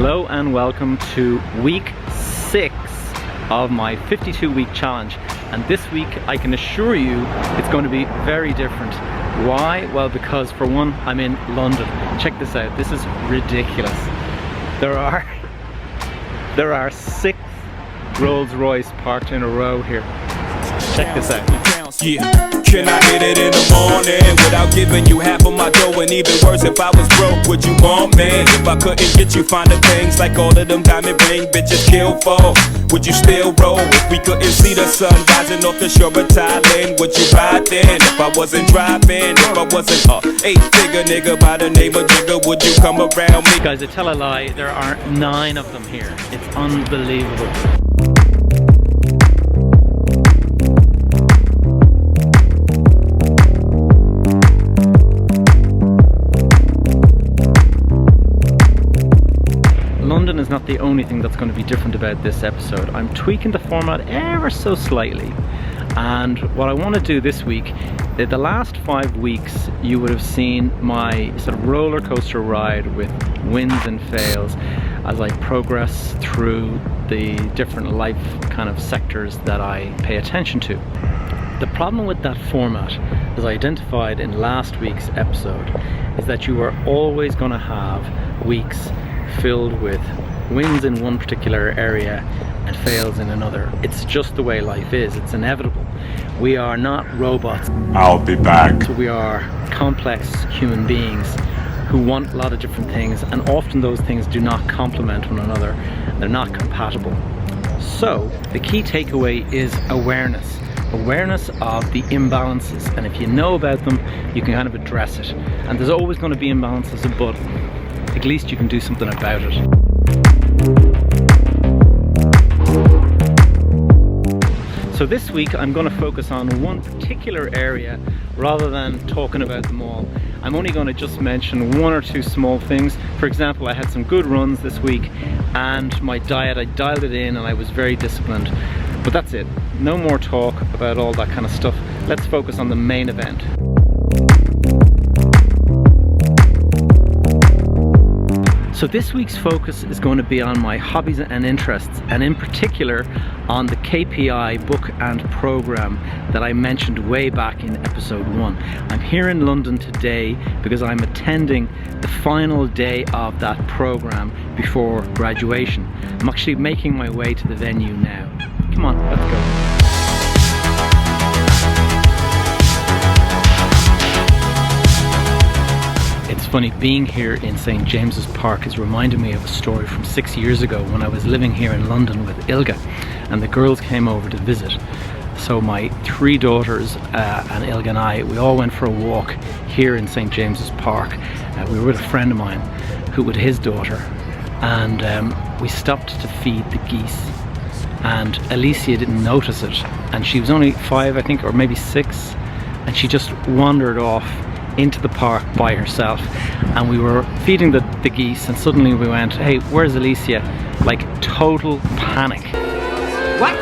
Hello and welcome to week 6 of my 52-week challenge, and this week I can assure you it's going to be very different. Why? Well, because for one, I'm in London. Check this out, this is ridiculous. There are 6 Rolls-Royce parked in a row here. Check this out. Yeah, can I hit it in the morning without giving you half of my dough? And even worse, if I was broke, would you want me? If I couldn't get you finer things like all of them diamond ring bitches kill for, would you still roll? If we couldn't see the sun rising off the shore of Thailand, would you ride then? If I wasn't driving, if I wasn't a 8-figure nigga by the name of Jigga, would you come around me? Guys, I tell a lie, there are 9 of them here. It's unbelievable. London is not the only thing that's going to be different about this episode. I'm tweaking the format ever so slightly, and what I want to do this week, the last 5 weeks you would have seen my sort of roller coaster ride with wins and fails as I progress through the different life kind of sectors that I pay attention to. The problem with that format, as I identified in last week's episode, is that you are always going to have weeks filled with wins in one particular area and fails in another. It's just the way life is. It's inevitable. We are not robots. I'll be back. So we are complex human beings who want a lot of different things, and often those things do not complement one another. They're not compatible. So the key takeaway is awareness. Awareness of the imbalances, and if you know about them, you can kind of address it. And there's always going to be imbalances, but at least you can do something about it. So this week I'm going to focus on one particular area rather than talking about them all. I'm only going to just mention 1 or 2 small things. For example, I had some good runs this week, and my diet, I dialed it in and I was very disciplined. But that's it. No more talk about all that kind of stuff. Let's focus on the main event. So this week's focus is going to be on my hobbies and interests, and in particular on the KPI book and program that I mentioned way back in episode 1. I'm here in London today because I'm attending the final day of that program before graduation. I'm actually making my way to the venue now. Come on, let's go. It's funny, being here in St. James's Park is reminding me of a story from 6 years ago when I was living here in London with Ilga, and the girls came over to visit. So my 3 daughters and Ilga and I, we all went for a walk here in St. James's Park. We were with a friend of mine who with his daughter, and we stopped to feed the geese, and Alicia didn't notice it, and she was only 5 I think, or maybe 6, and she just wandered off into the park by herself, and we were feeding the geese, and suddenly we went, hey, where's Alicia? Like total panic. What?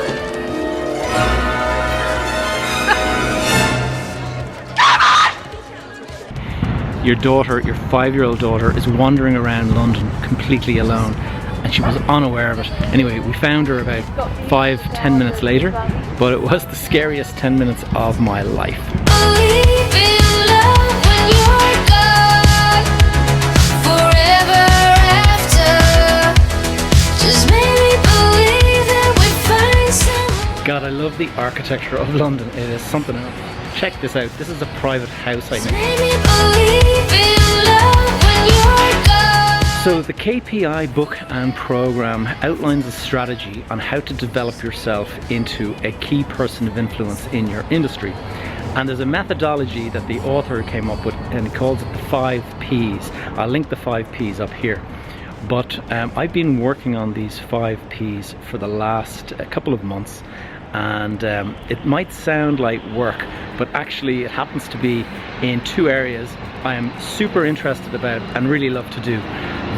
Your daughter, your 5-year-old daughter, is wandering around London completely alone, and she was unaware of it. Anyway, we found her about 5-10 minutes later, but it was the scariest 10 minutes of my life. God, I love the architecture of London. It is something else. Check this out. This is a private house I made. So the KPI book and program outlines a strategy on how to develop yourself into a key person of influence in your industry. And there's a methodology that the author came up with, and he calls it the 5 Ps. I'll link the 5 Ps up here. But I've been working on these 5 Ps for the last couple of months, and it might sound like work, but actually it happens to be in 2 areas I am super interested about and really love to do: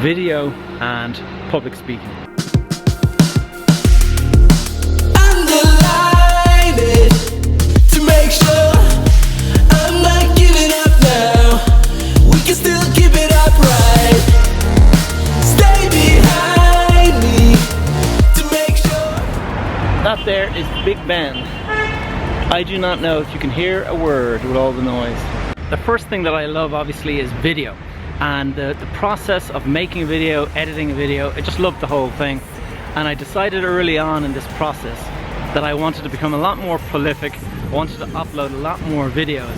video and public speaking. I'm delighted to make sure I'm not giving up now. We can still keep it upright. Stay behind. is Big Ben. I do not know if you can hear a word with all the noise. The first thing that I love obviously is video, and the process of making a video, editing a video. I just love the whole thing, and I decided early on in this process that I wanted to become a lot more prolific. I wanted to upload a lot more videos,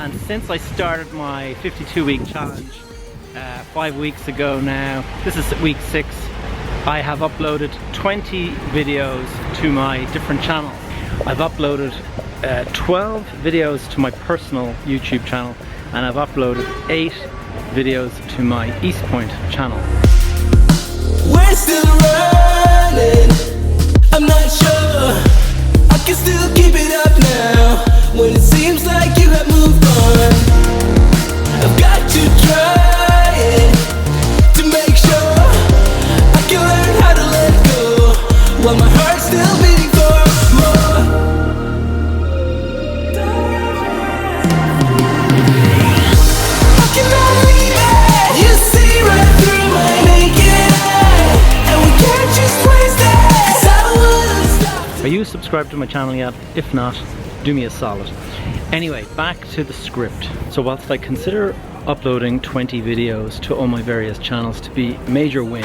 and since I started my 52-week challenge 5 weeks ago now, this is week 6, I have uploaded 20 videos to my different channels. I've uploaded 12 videos to my personal YouTube channel, and I've uploaded 8 videos to my East Point channel. We're still running, I'm not sure I can still keep it up now, when it seems like you have moved on. I've got to try it, to make sure I can learn how to let go, while my heart's still beating for more. I cannot leave it, you see right through my naked eye, and we can't just waste it, 'cause I wouldn't stop. Are you subscribed to my channel yet? If not, do me a solid. Anyway, back to the script. So whilst I consider uploading 20 videos to all my various channels to be a major win,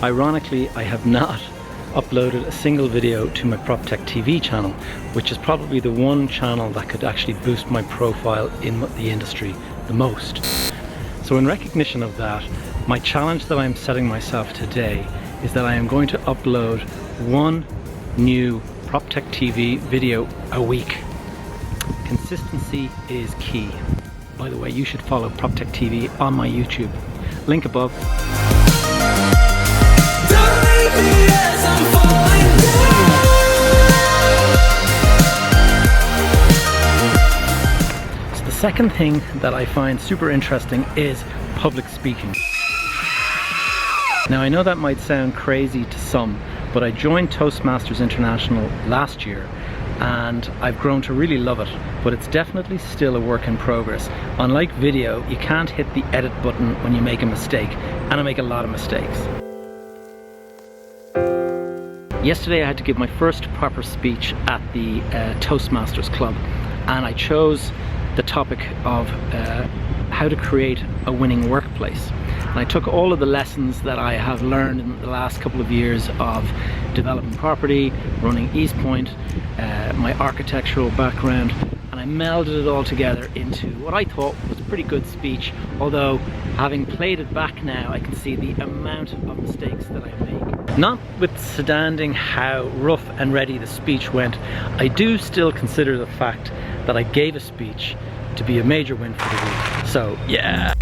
ironically I have not uploaded a single video to my PropTech TV channel, which is probably the one channel that could actually boost my profile in the industry the most. So in recognition of that, my challenge that I'm setting myself today is that I am going to upload one new PropTech TV video a week. Consistency is key. By the way, you should follow PropTech TV on my YouTube. Link above. Don't leave me as I'm falling down. So the second thing that I find super interesting is public speaking. Now I know that might sound crazy to some, but I joined Toastmasters International last year, and I've grown to really love it, but it's definitely still a work in progress. Unlike video, you can't hit the edit button when you make a mistake, and I make a lot of mistakes. Yesterday I had to give my first proper speech at the Toastmasters Club, and I chose the topic of how to create a winning workplace. And I took all of the lessons that I have learned in the last couple of years of developing property, running East Point, my architectural background, and I melded it all together into what I thought was a pretty good speech, although having played it back now I can see the amount of mistakes that I make. Notwithstanding how rough and ready the speech went, I do still consider the fact that I gave a speech to be a major win for the week. So yeah.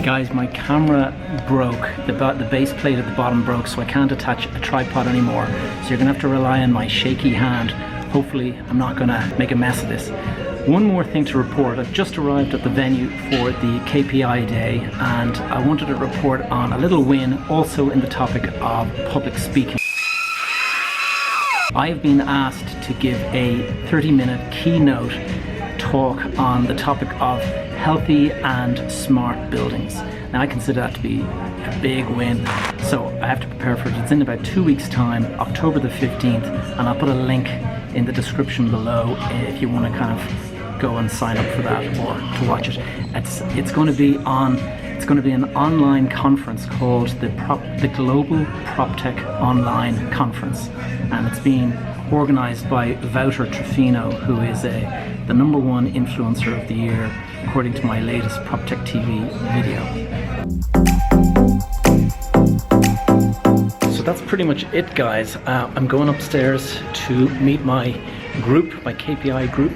Guys, my camera broke, the base plate at the bottom broke, so I can't attach a tripod anymore, so you're gonna have to rely on my shaky hand. Hopefully I'm not gonna make a mess of this. One more thing to report: I've just arrived at the venue for the KPI day, and I wanted to report on a little win also in the topic of public speaking. I have been asked to give a 30-minute keynote talk on the topic of healthy and smart buildings. Now I consider that to be a big win, so I have to prepare for it. It's in about 2 weeks time, October the 15th, and I'll put a link in the description below if you want to kind of go and sign up for that or to watch it. It's going to be an online conference called the Global PropTech Online Conference, and it's being organized by Wouter Trofino, who is the #1 influencer of the year according to my latest PropTech TV video. So that's pretty much it, guys. I'm going upstairs to meet my group, my KPI group.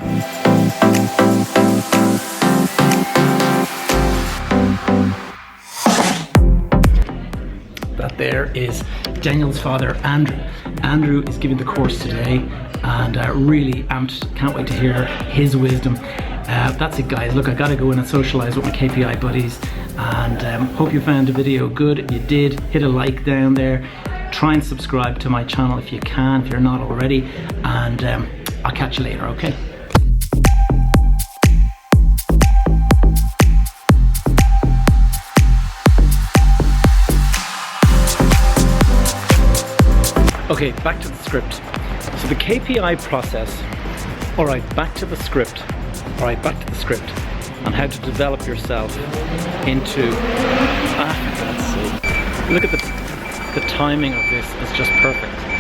That there is Daniel's father, Andrew. Andrew is giving the course today, and really amped, can't wait to hear his wisdom. That's it, guys. Look, I gotta go in and socialize with my KPI buddies, and hope you found the video good. If you did, hit a like down there. Try and subscribe to my channel if you can, if you're not already, and I'll catch you later, okay? Okay, back to the script. So the KPI process. All right, back to the script. All right, back to the script. On how to develop yourself into, for God's sake. Look at the timing of this is just perfect.